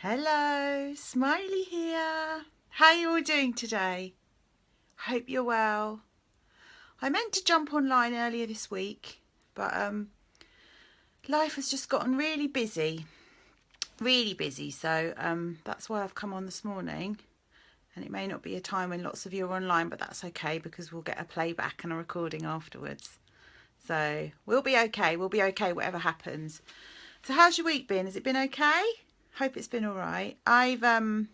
Hello, Smiley here. How are you all doing today? Hope you're well. I meant to jump online earlier this week, but life has just gotten really busy, so that's why I've come on this morning. And it may not be a time when lots of you are online, but that's okay because we'll get a playback and a recording afterwards. So we'll be okay whatever happens. So how's your week been? Has it been okay? Hope it's been all right. I've been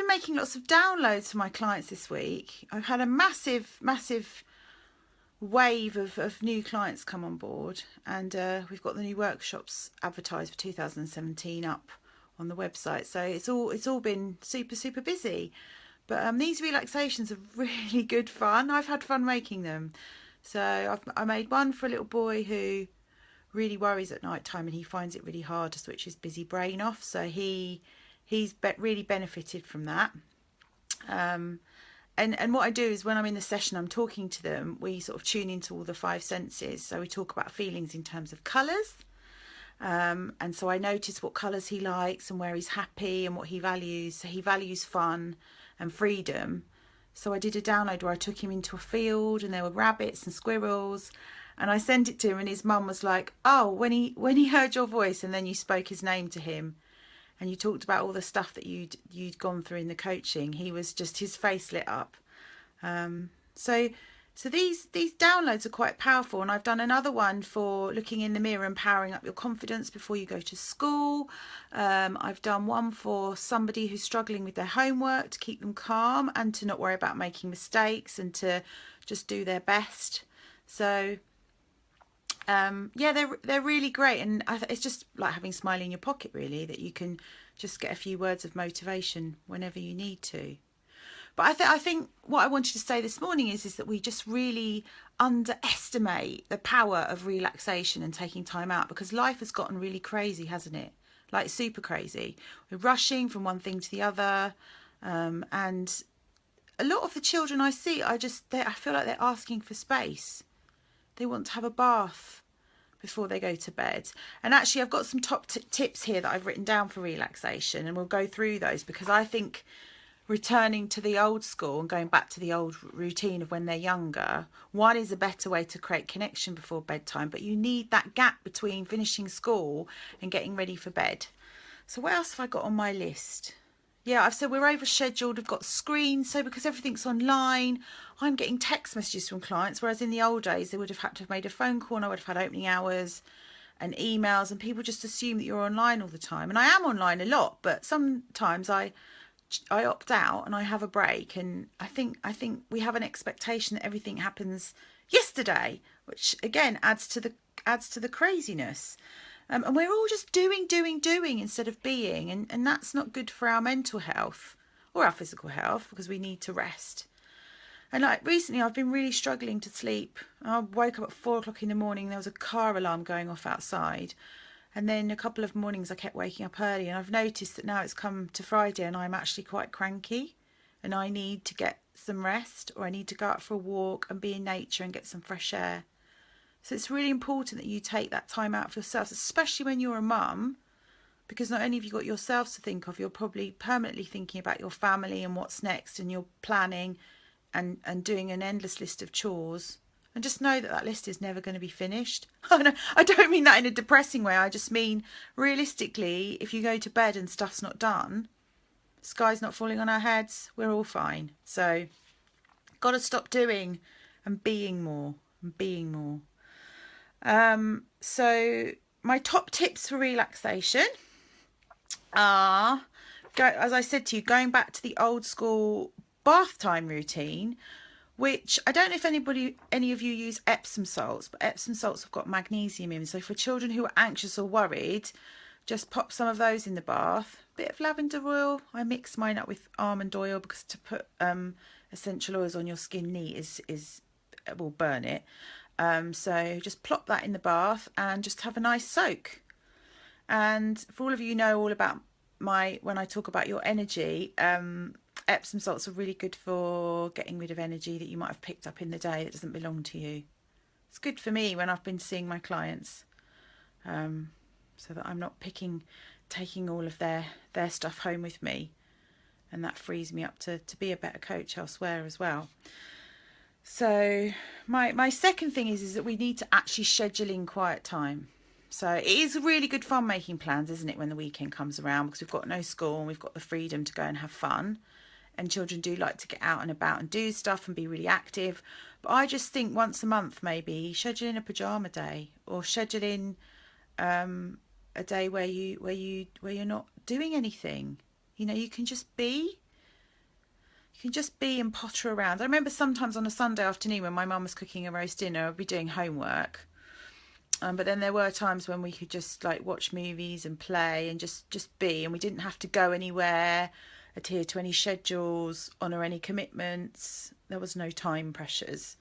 making lots of downloads for my clients this week. I've had a massive wave of new clients come on board, and we've got the new workshops advertised for 2017 up on the website. So it's all been super busy. But these relaxations are really good fun. I've had fun making them. So I made one for a little boy who really worries at night time, and he finds it really hard to switch his busy brain off. So he's really benefited from that. And what I do is when I'm in the session, I'm talking to them, we sort of tune into all the five senses. So we talk about feelings in terms of colours. And so I notice what colours he likes and where he's happy and what he values. So he values fun and freedom. So I did a download where I took him into a field and there were rabbits and squirrels. And I sent it to him, and his mum was like, oh, when he heard your voice and then you spoke his name to him and you talked about all the stuff that you'd gone through in the coaching, he was just, his face lit up. So these downloads are quite powerful. And I've done another one for looking in the mirror and powering up your confidence before you go to school. I've done one for somebody who's struggling with their homework to keep them calm and to not worry about making mistakes and to just do their best. So yeah, they're really great, and it's just like having Smiley in your pocket, really, that you can just get a few words of motivation whenever you need to. But I think what I wanted to say this morning is that we just really underestimate the power of relaxation and taking time out, because life has gotten really crazy, hasn't it? Like super crazy. We're rushing from one thing to the other, and a lot of the children I see, I feel like they're asking for space. They want to have a bath before they go to bed. And actually, I've got some top tips here that I've written down for relaxation, and we'll go through those, because I think returning to the old school and going back to the old routine of when they're younger, one is a better way to create connection before bedtime, but you need that gap between finishing school and getting ready for bed. So what else have I got on my list? Yeah, I've said we're overscheduled. We've got screens. So because everything's online, I'm getting text messages from clients, whereas in the old days, they would have had to have made a phone call and I would have had opening hours and emails, and people just assume that you're online all the time. And I am online a lot, but sometimes I opt out and I have a break. And I think we have an expectation that everything happens yesterday, which again adds to the craziness. And we're all just doing instead of being. And that's not good for our mental health or our physical health, because we need to rest. And like recently, I've been really struggling to sleep. I woke up at 4 o'clock in the morning. There was a car alarm going off outside. And then a couple of mornings I kept waking up early. And I've noticed that now it's come to Friday and I'm actually quite cranky. And I need to get some rest, or I need to go out for a walk and be in nature and get some fresh air. So it's really important that you take that time out for yourselves, especially when you're a mum, because not only have you got yourselves to think of, you're probably permanently thinking about your family and what's next, and you're planning and doing an endless list of chores. And just know that list is never going to be finished. I don't mean that in a depressing way. I just mean realistically, if you go to bed and stuff's not done, sky's not falling on our heads, we're all fine. So got to stop doing and being more. So my top tips for relaxation are, as I said to you, going back to the old school bath time routine, which I don't know if any of you use Epsom salts, but Epsom salts have got magnesium in. So for children who are anxious or worried, just pop some of those in the bath. A bit of lavender oil. I mix mine up with almond oil, because to put essential oils on your skin neat will burn it. So just plop that in the bath and just have a nice soak. And for all of you who know all about when I talk about your energy, Epsom salts are really good for getting rid of energy that you might have picked up in the day that doesn't belong to you. It's good for me when I've been seeing my clients. so that I'm not taking all of their stuff home with me, and that frees me up to be a better coach elsewhere as well. So my second thing is that we need to actually schedule in quiet time. So it is really good fun making plans, isn't it, when the weekend comes around, because we've got no school and we've got the freedom to go and have fun. And children do like to get out and about and do stuff and be really active. But I just think once a month, maybe schedule in a pajama day, or schedule in a day where you're not doing anything. You know, you can just be. You can just be and potter around. I remember sometimes on a Sunday afternoon when my mum was cooking a roast dinner, I'd be doing homework. But then there were times when we could just like watch movies and play and just be, and we didn't have to go anywhere, adhere to any schedules, honour any commitments. There was no time pressures.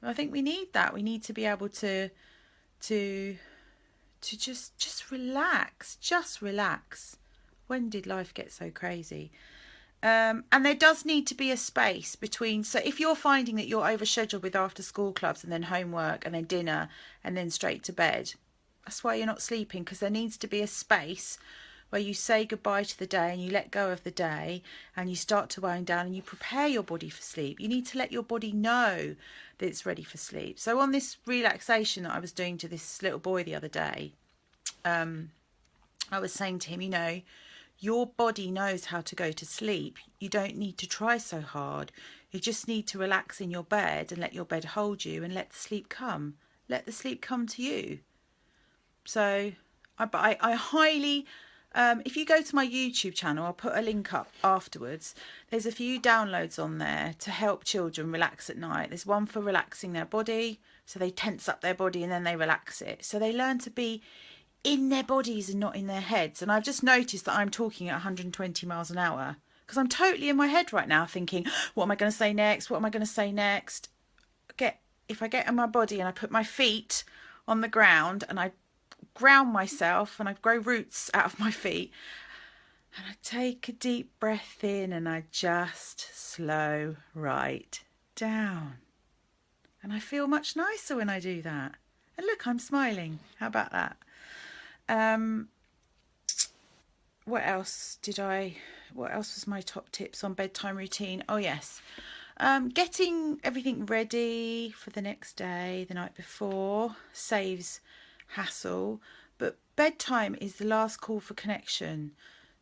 I think we need that. We need to be able to just relax. Just relax. When did life get so crazy? And there does need to be a space between. So if you're finding that you're overscheduled with after school clubs and then homework and then dinner and then straight to bed, that's why you're not sleeping, because there needs to be a space where you say goodbye to the day and you let go of the day and you start to wind down and you prepare your body for sleep. You need to let your body know that it's ready for sleep. So on this relaxation that I was doing to this little boy the other day, I was saying to him, you know, your body knows how to go to sleep. You don't need to try so hard. You just need to relax in your bed and let your bed hold you and let the sleep come. Let the sleep come to you. So I highly, if you go to my YouTube channel, I'll put a link up afterwards. There's a few downloads on there to help children relax at night. There's one for relaxing their body. So they tense up their body and then they relax it. So they learn to be in their bodies and not in their heads. And I've just noticed that I'm talking at 120 miles an hour because I'm totally in my head right now thinking, what am I going to say next? What am I going to say next? If I get in my body and I put my feet on the ground and I ground myself and I grow roots out of my feet and I take a deep breath in and I just slow right down. And I feel much nicer when I do that. And look, I'm smiling. How about that? What else was my top tips on bedtime routine? Oh yes, getting everything ready for the next day, the night before, saves hassle, but bedtime is the last call for connection.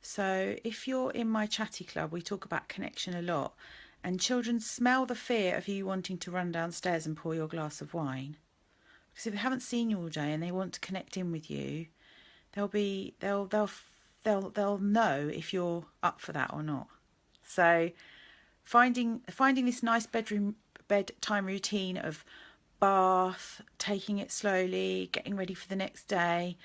So if you're in my chatty club, we talk about connection a lot, and children smell the fear of you wanting to run downstairs and pour your glass of wine, because if they haven't seen you all day and they want to connect in with you, they'll know if you're up for that or not. So finding this nice bedtime routine of bath, taking it slowly, getting ready for the next day,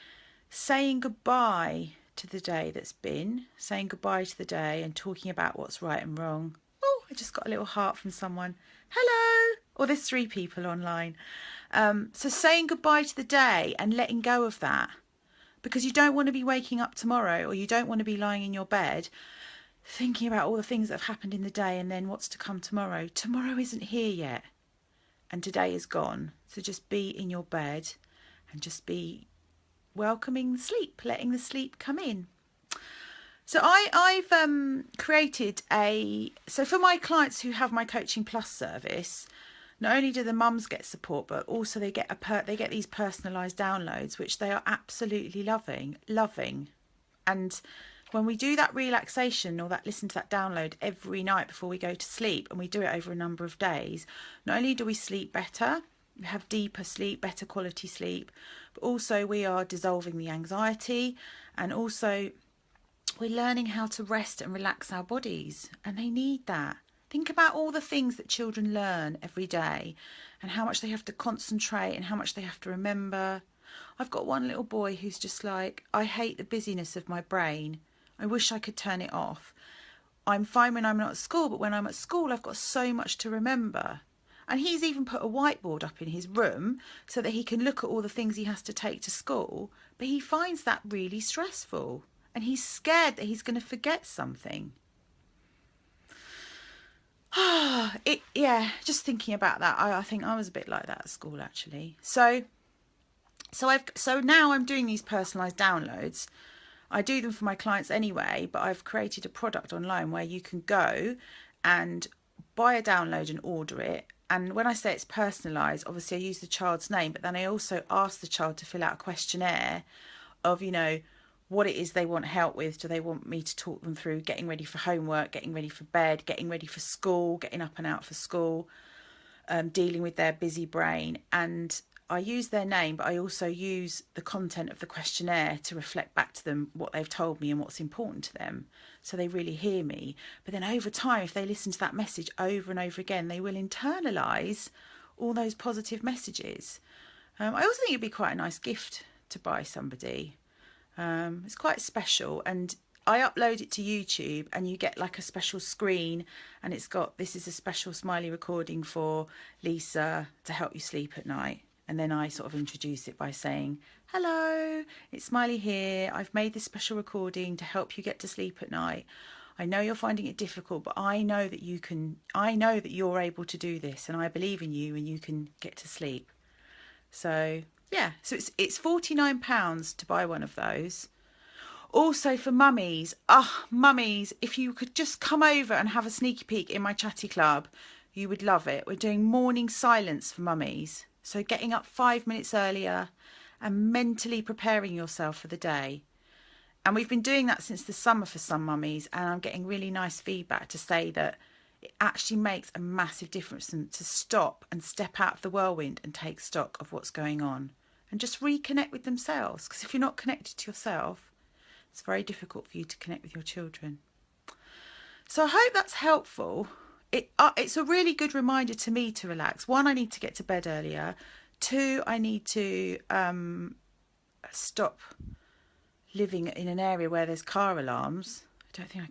saying goodbye to the day that's been, saying goodbye to the day and talking about what's right and wrong. Oh, I just got a little heart from someone. Hello. Or there's 3 people online. So saying goodbye to the day and letting go of that. Because you don't want to be waking up tomorrow, or you don't want to be lying in your bed thinking about all the things that have happened in the day and then what's to come tomorrow. Tomorrow isn't here yet and today is gone. So just be in your bed and just be welcoming the sleep, letting the sleep come in. So I've created so for my clients who have my Coaching Plus service, not only do the mums get support, but also they get these personalised downloads, which they are absolutely loving. And when we do that relaxation or listen to that download every night before we go to sleep, and we do it over a number of days, not only do we sleep better, we have deeper sleep, better quality sleep, but also we are dissolving the anxiety, and also we're learning how to rest and relax our bodies, and they need that. Think about all the things that children learn every day and how much they have to concentrate and how much they have to remember. I've got one little boy who's just like, I hate the busyness of my brain. I wish I could turn it off. I'm fine when I'm not at school, but when I'm at school, I've got so much to remember. And he's even put a whiteboard up in his room so that he can look at all the things he has to take to school. But he finds that really stressful and he's scared that he's going to forget something. Just thinking about that, I think I was a bit like that at school actually. So So now I'm doing these personalised downloads. I do them for my clients anyway, but I've created a product online where you can go and buy a download and order it. And when I say it's personalised, obviously I use the child's name, but then I also ask the child to fill out a questionnaire of, you know, what it is they want help with. Do they want me to talk them through getting ready for homework, getting ready for bed, getting ready for school, getting up and out for school, dealing with their busy brain? And I use their name, but I also use the content of the questionnaire to reflect back to them what they've told me and what's important to them, so they really hear me. But then over time, if they listen to that message over and over again, they will internalise all those positive messages. I also think it'd be quite a nice gift to buy somebody. It's quite special, and I upload it to YouTube, and you get like a special screen, and it's got, this is a special smiley recording for Lisa to help you sleep at night. And then I sort of introduce it by saying, hello, it's Smiley here. I've made this special recording to help you get to sleep at night. I know you're finding it difficult, but I know that you can, I know that you're able to do this, and I believe in you, and you can get to sleep. So yeah, so it's £49 to buy one of those. Also for mummies, mummies, if you could just come over and have a sneaky peek in my chatty club, you would love it. We're doing morning silence for mummies. So getting up 5 minutes earlier and mentally preparing yourself for the day. And we've been doing that since the summer for some mummies, and I'm getting really nice feedback to say that it actually makes a massive difference to stop and step out of the whirlwind and take stock of what's going on and just reconnect with themselves. Because if you're not connected to yourself, it's very difficult for you to connect with your children. So I hope that's helpful. It's a really good reminder to me to relax. One, I need to get to bed earlier. Two, I need to stop living in an area where there's car alarms. I don't think I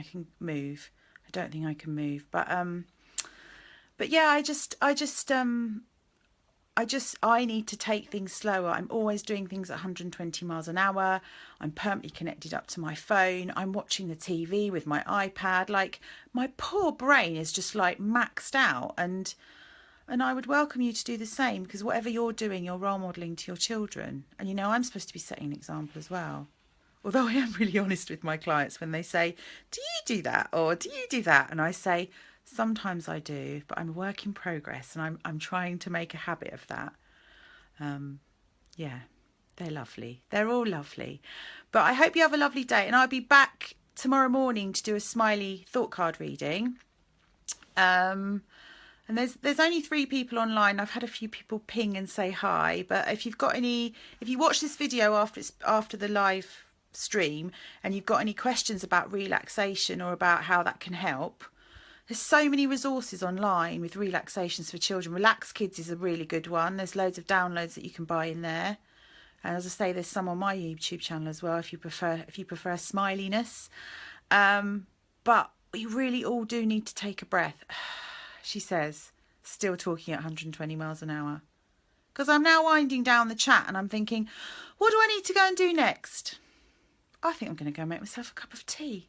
can move. But yeah, I need to take things slower. I'm always doing things at 120 miles an hour. I'm permanently connected up to my phone. I'm watching the TV with my iPad. Like, my poor brain is just like maxed out. And I would welcome you to do the same, because whatever you're doing, you're role modelling to your children. And, you know, I'm supposed to be setting an example as well. Although I am really honest with my clients when they say, do you do that? Or do you do that? And I say, sometimes I do, but I'm a work in progress, and I'm trying to make a habit of that. Yeah, they're lovely. They're all lovely. But I hope you have a lovely day, and I'll be back tomorrow morning to do a smiley thought card reading. And there's only 3 people online. I've had a few people ping and say hi, but if you watch this video after the live stream and you've got any questions about relaxation or about how that can help, there's so many resources online with relaxations for children. Relax Kids is a really good one. There's loads of downloads that you can buy in there. And as I say, there's some on my YouTube channel as well if you prefer smiliness. But we really all do need to take a breath. She says, still talking at 120 miles an hour. Because I'm now winding down the chat and I'm thinking, what do I need to go and do next? I think I'm going to go make myself a cup of tea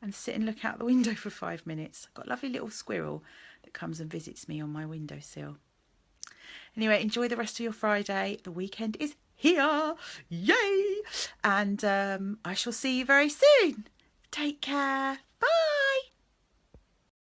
and sit and look out the window for 5 minutes. I've got a lovely little squirrel that comes and visits me on my windowsill. Anyway, enjoy the rest of your Friday. The weekend is here. Yay! And I shall see you very soon. Take care.